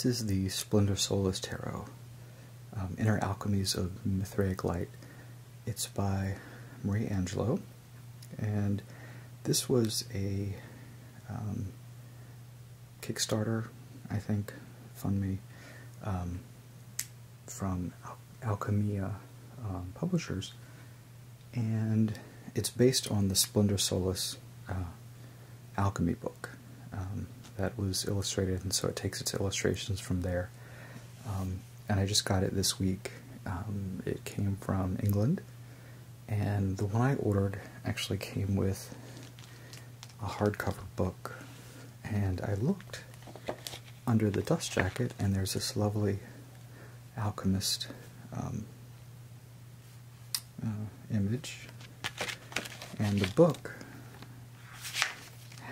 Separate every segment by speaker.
Speaker 1: This is the Splendor Solis Tarot, Inner Alchemies of Mithraic Light. It's by Marie Angelo, and this was a Kickstarter, I think, fund me, from Alchemy publishers, and it's based on the Splendor Solis Alchemy book that was illustrated, and so it takes its illustrations from there. And I just got it this week. It came from England, and the one I ordered actually came with a hardcover book, and I looked under the dust jacket, and there's this lovely alchemist image, and the book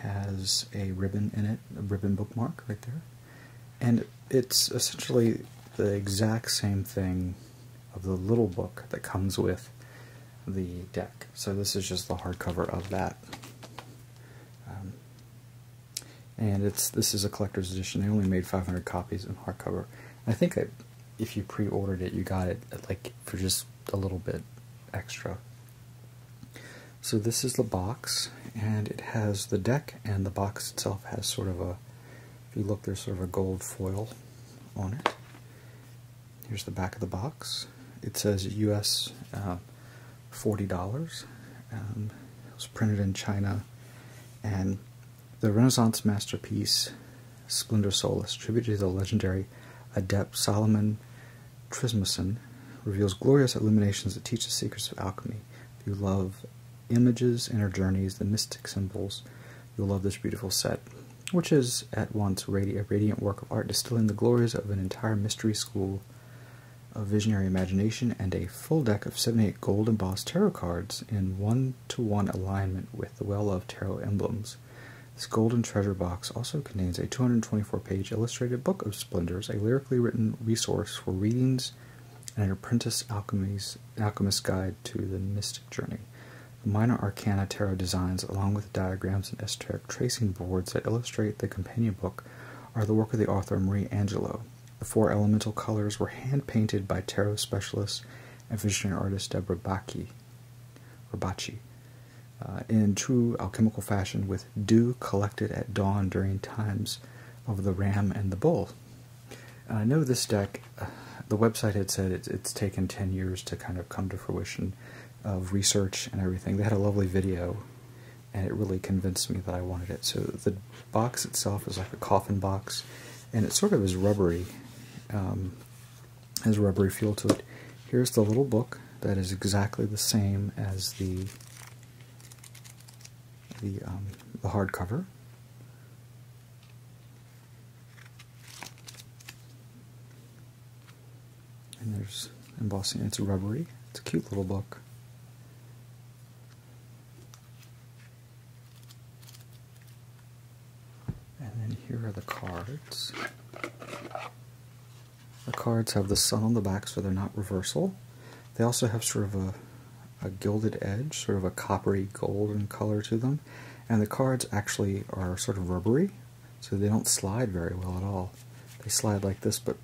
Speaker 1: has a ribbon in it, a ribbon bookmark right there, and it's essentially the exact same thing of the little book that comes with the deck. So this is just the hardcover of that, and this is a collector's edition. They only made 500 copies in hardcover. I think that if you pre-ordered it, you got it like for just a little bit extra. So this is the box, and it has the deck, and the box itself has sort of a, if you look, there's sort of a gold foil on it. Here's the back of the box. It says US $40. It was printed in China, and the Renaissance masterpiece Splendor Solis, attributed to the legendary adept Solomon Trismussen, reveals glorious illuminations that teach the secrets of alchemy. If you love images, inner journeys, the mystic symbols, you'll love this beautiful set, which is at once a radiant work of art distilling the glories of an entire mystery school of visionary imagination, and a full deck of 78 gold embossed tarot cards in 1-to-1 alignment with the well-loved tarot emblems. This golden treasure box also contains a 224-page illustrated book of splendors, a lyrically written resource for readings, and an apprentice alchemist's guide to the mystic journey. The minor Arcana tarot designs, along with diagrams and esoteric tracing boards that illustrate the companion book, are the work of the author Marie Angelo. The 4 elemental colors were hand-painted by tarot specialist and visionary artist Deborah Bacchi, in true alchemical fashion, with dew collected at dawn during times of the ram and the bull. And I know this deck, the website had said it's taken 10 years to kind of come to fruition of research and everything. They had a lovely video, and it really convinced me that I wanted it. So the box itself is like a coffin box, and it sort of is rubbery, has a rubbery feel to it. Here's the little book that is exactly the same as the hardcover. And there's embossing. It's rubbery. It's a cute little book. And then here are the cards. The cards have the sun on the back, so they're not reversal. They also have sort of a gilded edge, sort of a coppery golden color to them. And the cards actually are sort of rubbery, so they don't slide very well at all. They slide like this, but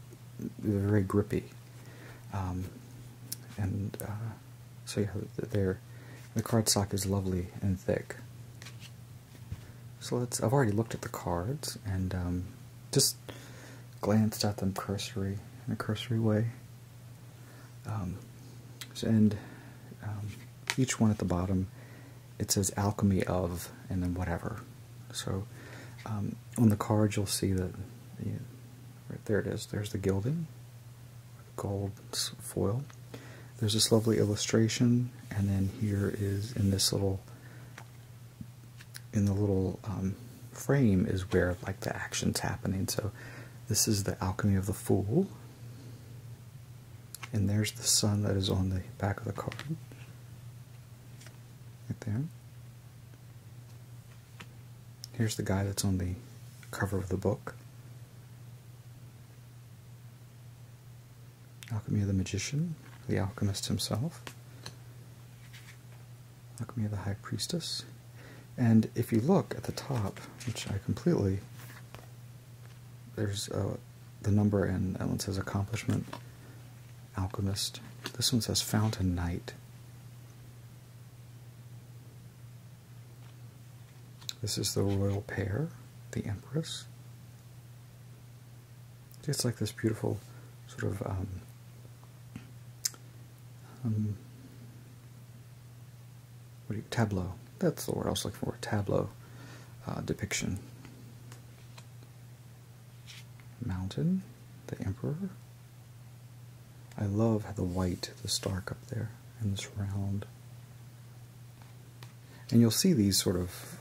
Speaker 1: they're very grippy. So yeah, the cardstock is lovely and thick. So I've already looked at the cards and just glanced at them in a cursory way. Each one at the bottom, it says alchemy of, and then whatever. So on the card you'll see that, right there it is, there's the gilding, gold foil. There's this lovely illustration, and then here is in the little frame is where like the action's happening. So this is the alchemy of the fool, and there's the sun that is on the back of the card, right there. Here's the guy that's on the cover of the book. Alchemy of the Magician, the alchemist himself. Alchemy of the High Priestess. And if you look at the top, which I completely, there's the number, and that one says accomplishment, alchemist. This one says fountain knight. This is the royal pair, the empress. It's like this beautiful sort of tableau. That's the word I was looking for. Tableau depiction. Mountain, the emperor. I love how the white, the stark up there, and this round. And you'll see these sort of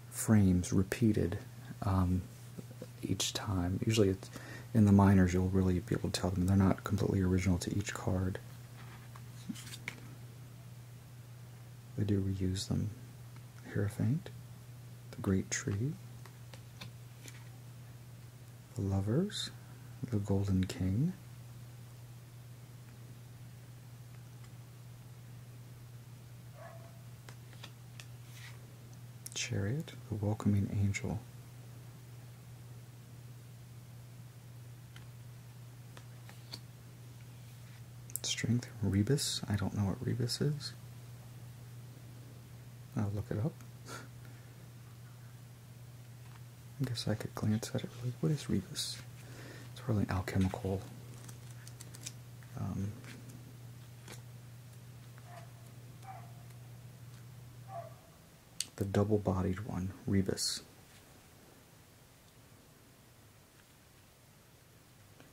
Speaker 1: frames repeated each time. Usually it's in the minors you'll really be able to tell them. They're not completely original to each card. They do reuse them. Hierophant, the great tree, the lovers, the golden king, chariot, the welcoming angel, strength, rebus. I don't know what rebus is. I'll look it up. I guess I could glance at it really. What is rebus? It's really an alchemical the double-bodied one, rebus.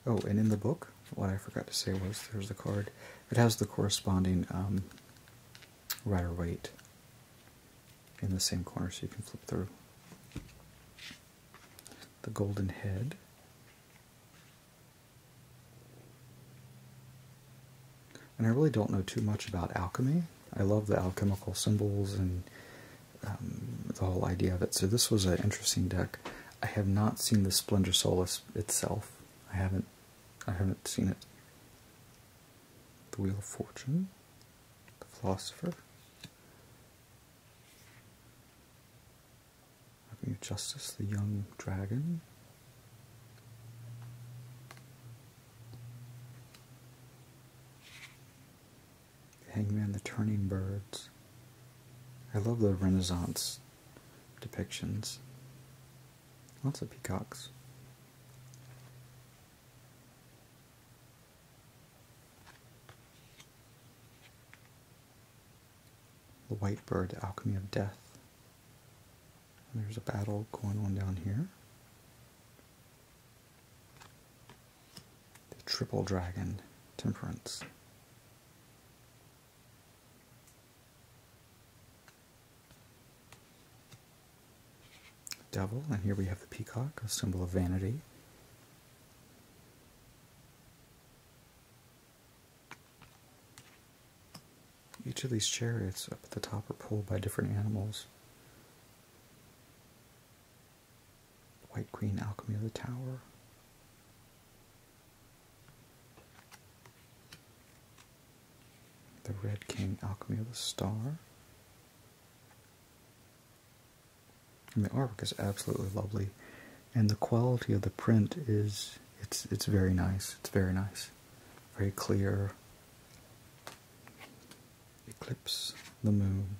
Speaker 1: Oh, and in the book, what I forgot to say was, there's the card. It has the corresponding rider weight in the same corner, so you can flip through. The golden head. And I really don't know too much about alchemy. I love the alchemical symbols and the whole idea of it. So this was an interesting deck. I have not seen the Splendor Solis itself. I haven't seen it. The Wheel of Fortune. The Philosopher. Alchemy of Justice. The Young Dragon. The Hangman. The Turning Birds. I love the Renaissance depictions. Lots of peacocks. The White Bird, the Alchemy of Death. And there's a battle going on down here. The Triple Dragon, Temperance. Devil, and here we have the peacock, a symbol of vanity. Each of these chariots up at the top are pulled by different animals. White Queen, Alchemy of the Tower. The Red King, Alchemy of the Star. And the artwork is absolutely lovely, and the quality of the print is it's very nice. It's very nice, very clear. Eclipse, the moon.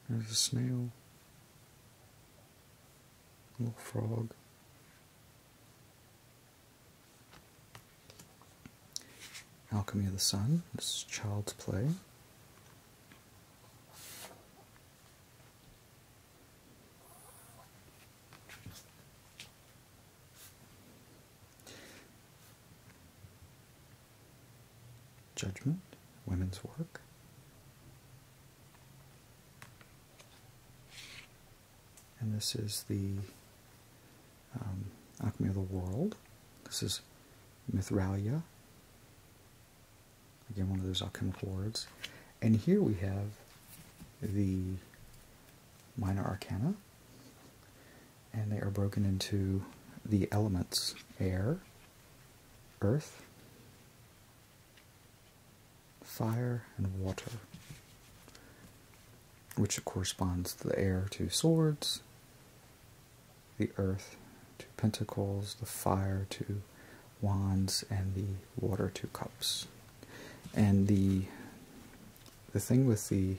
Speaker 1: There's a snail, a little frog. Alchemy of the Sun. This is Child's Play. Judgment, women's work. And this is the Alchemy of the World. This is Mithralia. Again, one of those alchemical words. And here we have the minor arcana. And they are broken into the elements: air, earth, fire, and water. which corresponds to the air to swords, the earth to pentacles, the fire to wands, and the water to cups. And the thing with the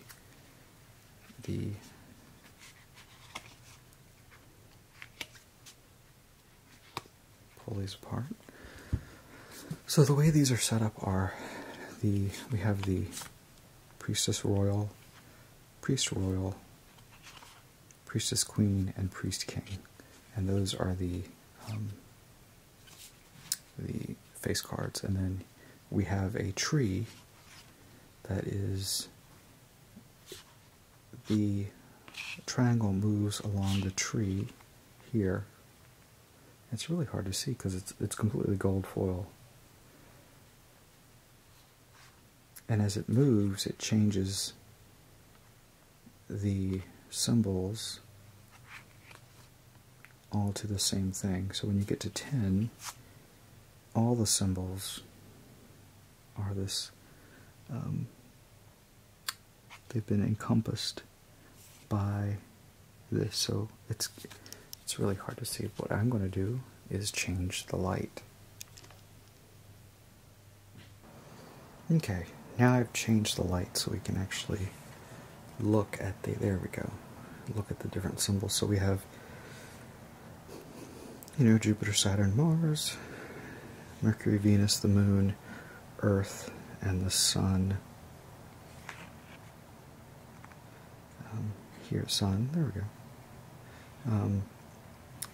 Speaker 1: pull these apart. So the way these are set up are we have the priestess royal, priest royal, priestess queen, and priest king, and those are the face cards. And then we have a tree that is, the triangle moves along the tree here. It's really hard to see because it's completely gold foil. And as it moves, it changes the symbols all to the same thing. So when you get to 10, all the symbols are this, they've been encompassed by this, so it's really hard to see. What I'm going to do is change the light. Okay, now I've changed the light so we can actually look at there we go, look at the different symbols. So we have, Jupiter, Saturn, Mars, Mercury, Venus, the Moon, Earth, and the Sun. Here, Sun, there we go.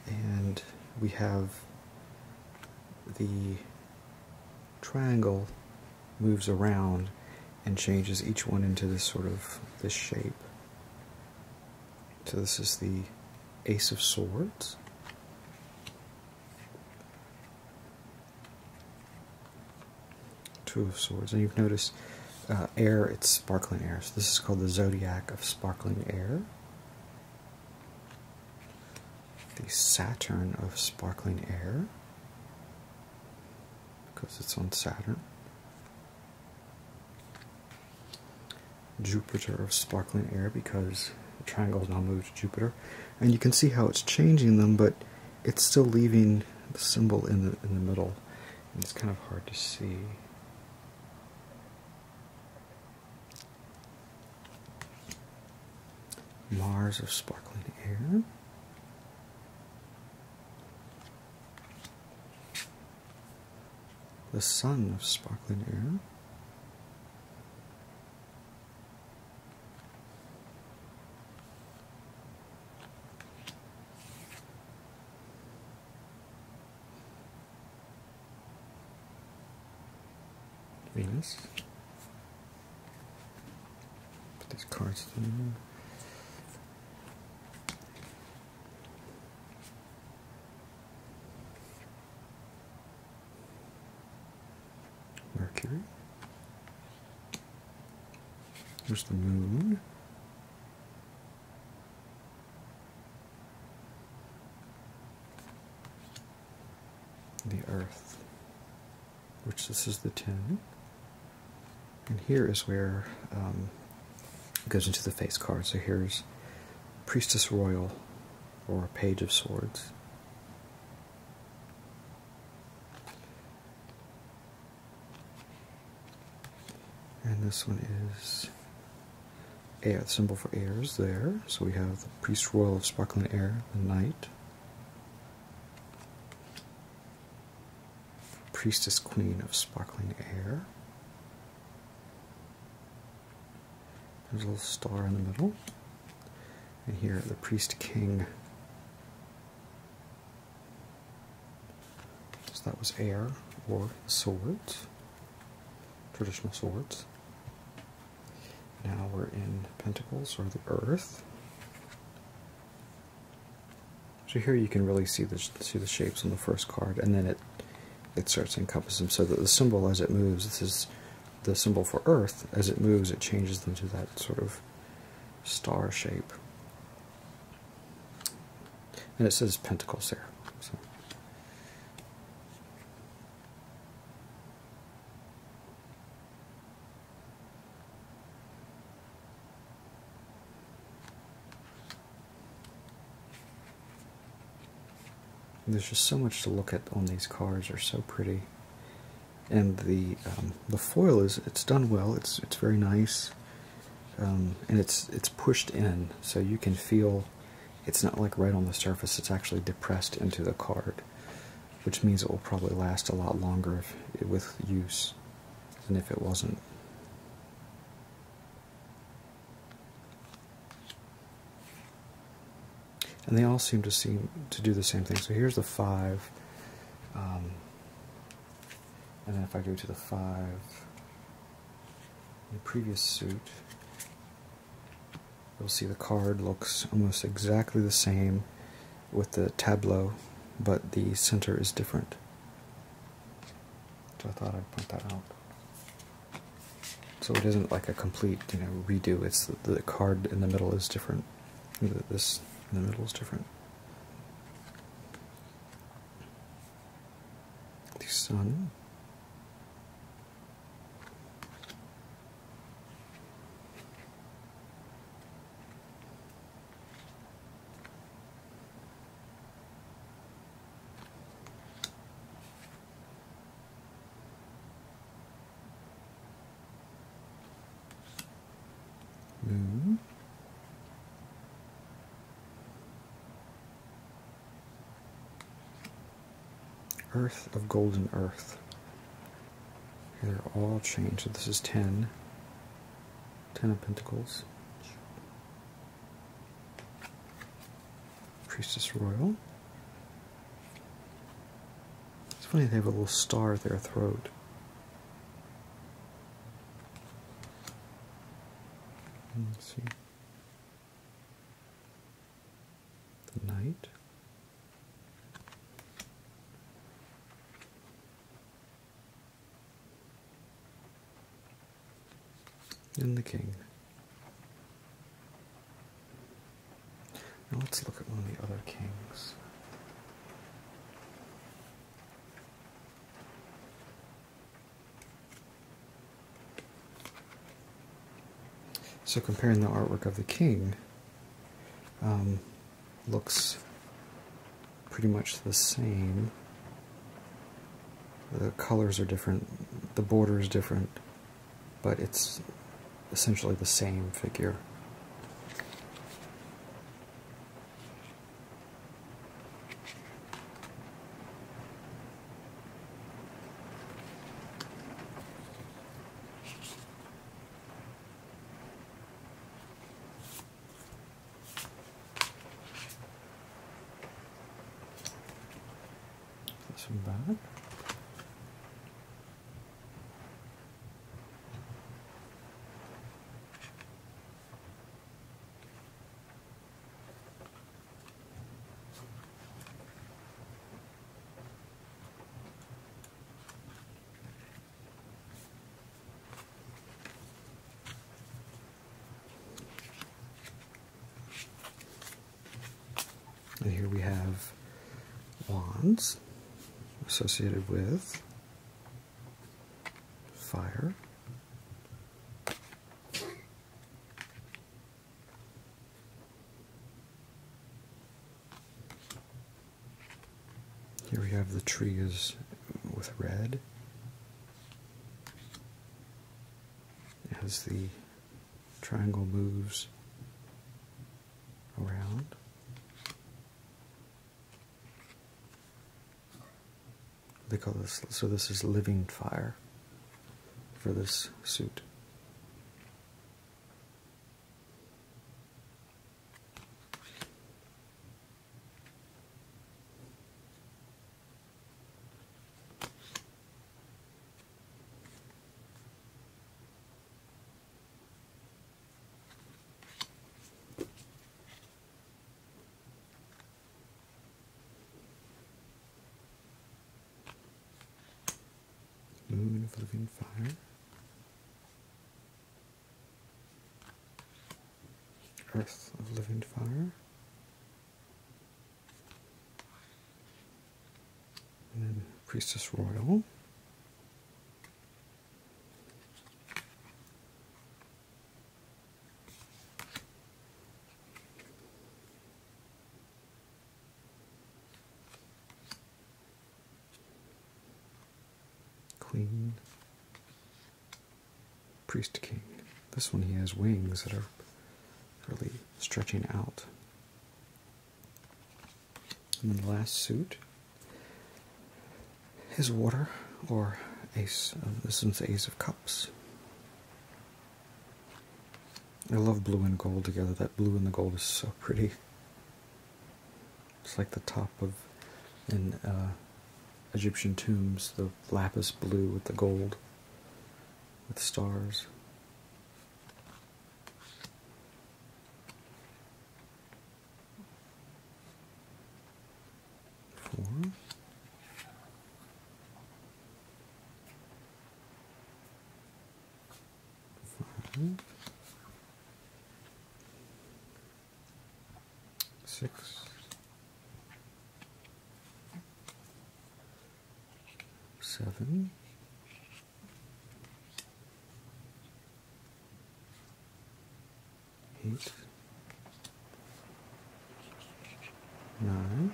Speaker 1: And we have the triangle moves around and changes each one into this this shape. So this is the Ace of Swords. Two of Swords. And you've noticed air, it's sparkling air. So this is called the Zodiac of Sparkling Air. The Saturn of Sparkling Air, because it's on Saturn. Jupiter of Sparkling Air, because the triangle now moves to Jupiter. And you can see how it's changing them, but it's still leaving the symbol in the middle. And it's kind of hard to see. Mars of Sparkling Air. The Sun of Sparkling Air. Venus. Put these cards in. Mercury. There's the Moon. The Earth, which this is the 10. And here is where it goes into the face card. So here's Priestess Royal, or Page of Swords. And this one is air. The symbol for air is there. So we have the Priest Royal of Sparkling Air, the Knight. Priestess Queen of Sparkling Air. There's a little star in the middle. And here, the Priest King. So that was air, or swords. Traditional swords. Now we're in Pentacles, or the Earth. So here you can really see the shapes on the first card, and then it starts to encompass them. So that the symbol, as it moves, this is the symbol for Earth. As it moves, it changes them to that sort of star shape. And it says Pentacles there. So. There's just so much to look at on these cards. They're so pretty. And the foil it's done well. It's very nice, and it's pushed in, so you can feel it's not like right on the surface. It's actually depressed into the card, which means it will probably last a lot longer with use than if it wasn't. And they all seem to do the same thing. So here's the 5. And then if I go to the 5, the previous suit, you'll see the card looks almost exactly the same with the tableau, but the center is different. So I thought I'd point that out. So it isn't like a complete, redo. It's the card in the middle is different. This in the middle is different. The sun. Moon. Earth of golden earth. They're all changed. So this is 10. 10 of Pentacles. Priestess Royal. It's funny they have a little star at their throat. Let's see. The Knight. And the King. Now let's look at one of the other kings. So comparing the artwork of the king, looks pretty much the same. The colors are different, the border is different, but it's essentially the same figure. This one back. And here we have wands associated with fire. Here we have the trees with red. As the triangle moves around. They call this, so this is living fire for this suit. Moon of living fire. Earth of living fire. And then Priestess Royal. Queen, Priest, King. This one he has wings that are really stretching out. And then the last suit is Water, or Ace. This one's the Ace of Cups. I love blue and gold together. That blue and the gold is so pretty. It's like the top of in Egyptian tombs, the lapis blue with the gold, with stars. Four. 5. 6. 7. 8. 9.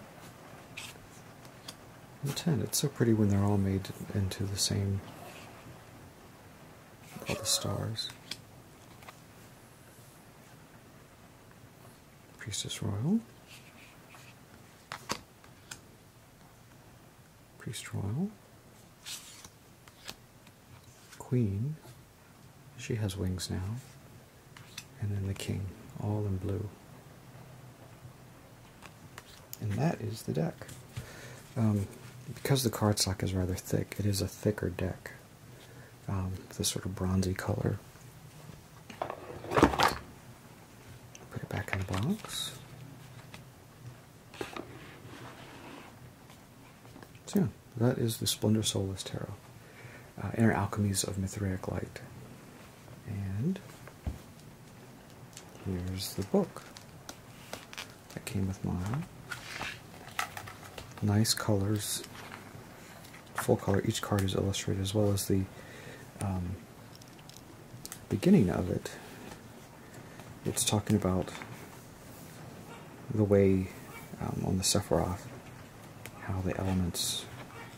Speaker 1: And 10. It's so pretty when they're all made into the same, all the stars. Priestess Royal. Priest Royal. Queen. She has wings now. And then the King, all in blue. And that is the deck. Because the cardstock is rather thick, it is a thicker deck. This sort of bronzy color. Put it back in the box. So yeah, that is the Splendor Solis Tarot. Inner Alchemies of Mithraic Light. And here's the book that came with mine. Nice colors, full color. Each card is illustrated, as well as the beginning of it. It's talking about the way on the Sephiroth, how the elements,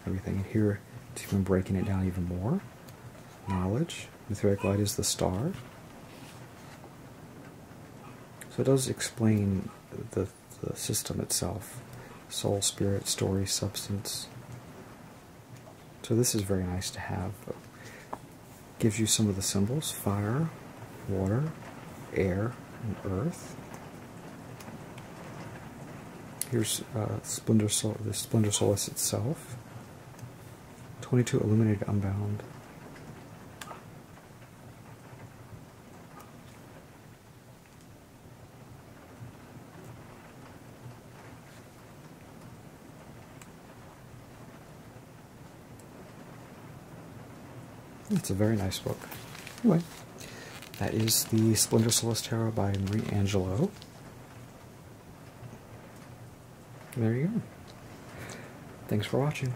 Speaker 1: everything. And here it's even breaking it down even more. Knowledge. Mithraic Light is the star. So it does explain the system itself. Soul, spirit, story, substance. So this is very nice to have. Gives you some of the symbols: fire, water, air, and earth. Here's the Splendor Solis itself. 22 illuminated unbound. It's a very nice book. Anyway, that is the Splendor Solis Tarot by Marie Angelo. There you go. Thanks for watching.